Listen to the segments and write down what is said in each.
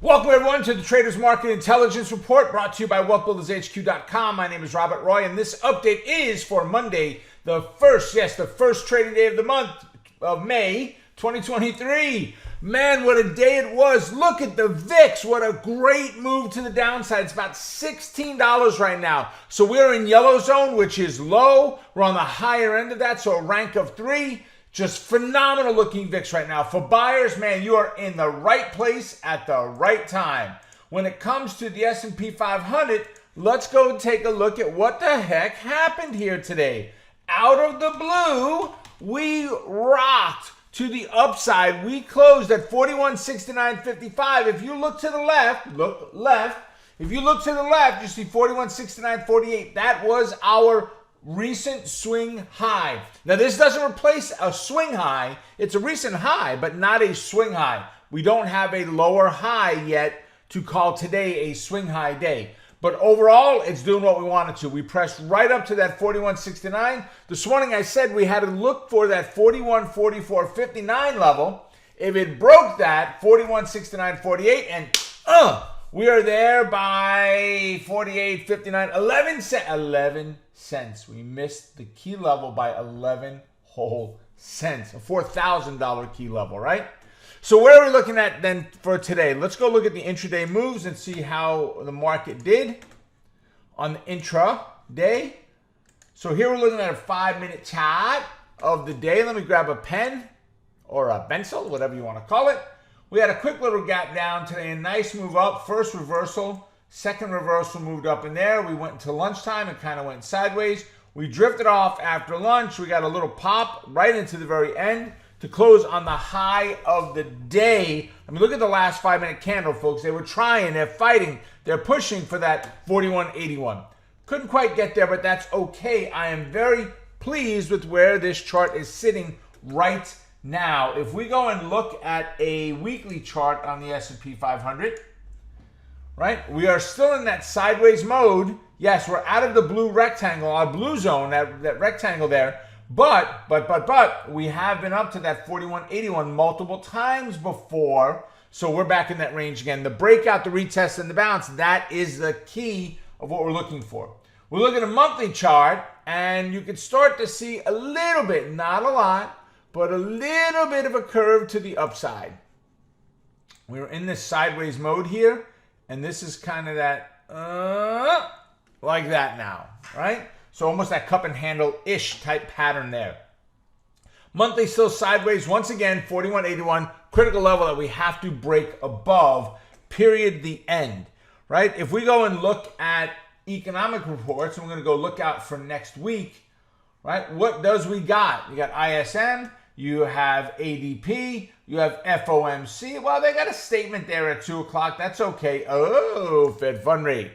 Welcome everyone to the Traders Market Intelligence Report brought to you by WBHQ.com. My name is Robert Roy and this update is for Monday, the first trading day of the month of May 2023. Man, what a day it was. Look at the VIX. What a great move to the downside. It's about $16 right now. So we're in yellow zone, which is low. We're on the higher end of that, so a rank of 3. Just phenomenal looking VIX right now. For buyers, man, you are in the right place at the right time. When it comes to the S&P 500, let's go take a look at what the heck happened here today. Out of the blue, we rocked to the upside. We closed at 41.69.55. If you look to the left, look left. If you look to the left, you see 41.69.48. That was our recent swing high. Now this doesn't replace a swing high. It's a recent high, but not a swing high. We don't have a lower high yet to call today a swing high day. But overall, it's doing what we wanted to. We pressed right up to that 41.69. This morning I said we had to look for that 41.44.59 level. If it broke that, 41.69.48, and we are there by 48.59, 11 cents. We missed the key level by 11 whole cents, a $4,000 key level, right? So where are we looking at then for today? Let's go look at the intraday moves and see how the market did on the intraday. So here we're looking at a 5-minute chart of the day. Let me grab a pen or a pencil, whatever you want to call it. We had a quick little gap down today, a nice move up. First reversal, second reversal moved up in there. We went into lunchtime and kind of went sideways. We drifted off after lunch. We got a little pop right into the very end to close on the high of the day. I mean, look at the last 5-minute candle, folks. They were trying, they're fighting, they're pushing for that 41.81. Couldn't quite get there, but that's okay. I am very pleased with where this chart is sitting right now. If we go and look at a weekly chart on the S&P 500, right, we are still in that sideways mode. Yes, we're out of the blue rectangle, our blue zone, that rectangle there. But we have been up to that 41.81 multiple times before. So we're back in that range again. The breakout, the retest, and the bounce, that is the key of what we're looking for. We look at a monthly chart, and you can start to see a little bit, not a lot, but a little bit of a curve to the upside. We're in this sideways mode here, and this is kind of that, like that now, right? So almost that cup and handle-ish type pattern there. Monthly still sideways. Once again, 41.81, critical level that we have to break above, period, the end, right? If we go and look at economic reports, and we're going to go look out for next week, right? What does we got? You got ISM, you have ADP, you have FOMC. Well, they got a statement there at 2 o'clock. That's okay. Oh, Fed fund rate.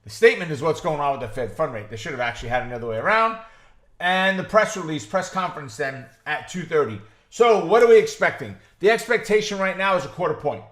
The statement is what's going on with the Fed fund rate. They should have actually had it another way around. And the press conference then at 2:30. So what are we expecting? The expectation right now is a quarter point.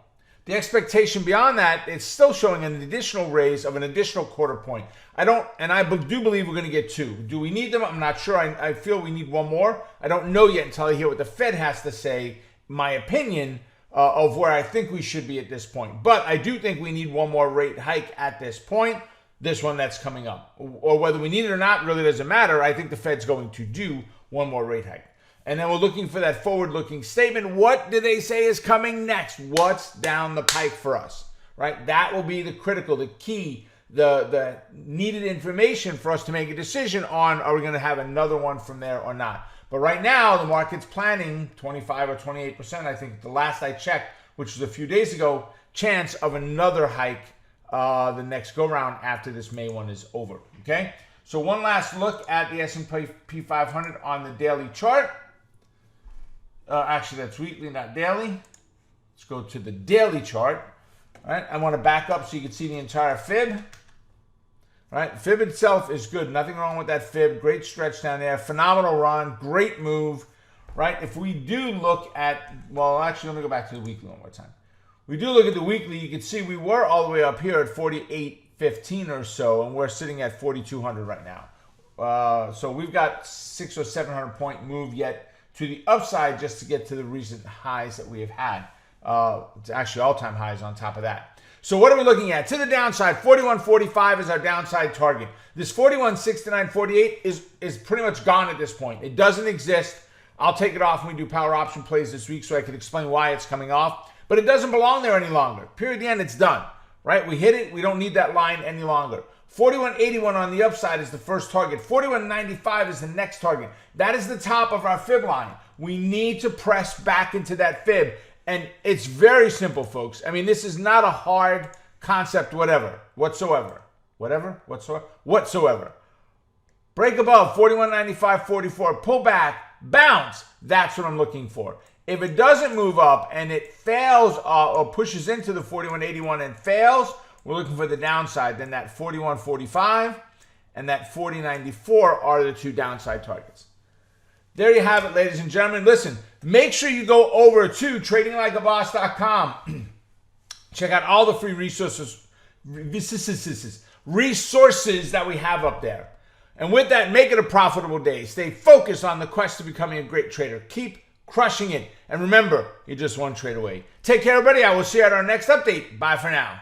The expectation beyond that, it's still showing an additional raise of an additional quarter point. I do believe we're going to get 2. Do we need them? I'm not sure. I feel we need one more. I don't know yet until I hear what the Fed has to say, my opinion of where I think we should be at this point. But I do think we need one more rate hike at this point. This one that's coming up, or whether we need it or not really doesn't matter. I think the Fed's going to do one more rate hike. And then we're looking for that forward-looking statement. What do they say is coming next? What's down the pike for us, right? That will be the critical, the key, the needed information for us to make a decision on, are we going to have another one from there or not? But right now, the market's planning 25 or 28%, I think the last I checked, which was a few days ago, chance of another hike the next go-round after this May one is over, okay? So one last look at the S&P 500 on the daily chart. Actually, that's weekly, not daily. Let's go to the daily chart. All right, I want to back up so you can see the entire fib. All right, fib itself is good. Nothing wrong with that fib. Great stretch down there. Phenomenal run. Great move, right? If we do look at, well, actually, let me go back to the weekly one more time. We do look at the weekly, you can see we were all the way up here at 48.15 or so, and we're sitting at 4,200 right now. So we've got 600 or 700 point move yet to the upside just to get to the recent highs that we have had. It's actually all-time highs on top of that. So what are we looking at? To the downside, 41.45 is our downside target. This 41.69.48 is pretty much gone at this point. It doesn't exist. I'll take it off when we do power option plays this week so I can explain why it's coming off. But it doesn't belong there any longer. Period. The end. It's done. Right? We hit it. We don't need that line any longer. 41.81 on the upside is the first target. 41.95 is the next target. That is the top of our fib line. We need to press back into that fib. And it's very simple, folks. I mean, this is not a hard concept whatsoever. Break above 41.95.44, pull back, bounce. That's what I'm looking for. If it doesn't move up and it fails or pushes into the 41.81 and fails, we're looking for the downside. Then that 41.45 and that 40.94 are the two downside targets. There you have it, ladies and gentlemen. Listen, make sure you go over to tradinglikeaboss.com. Check out all the free resources that we have up there. And with that, make it a profitable day. Stay focused on the quest to becoming a great trader. Keep crushing it. And remember, you're just one trade away. Take care, everybody. I will see you at our next update. Bye for now.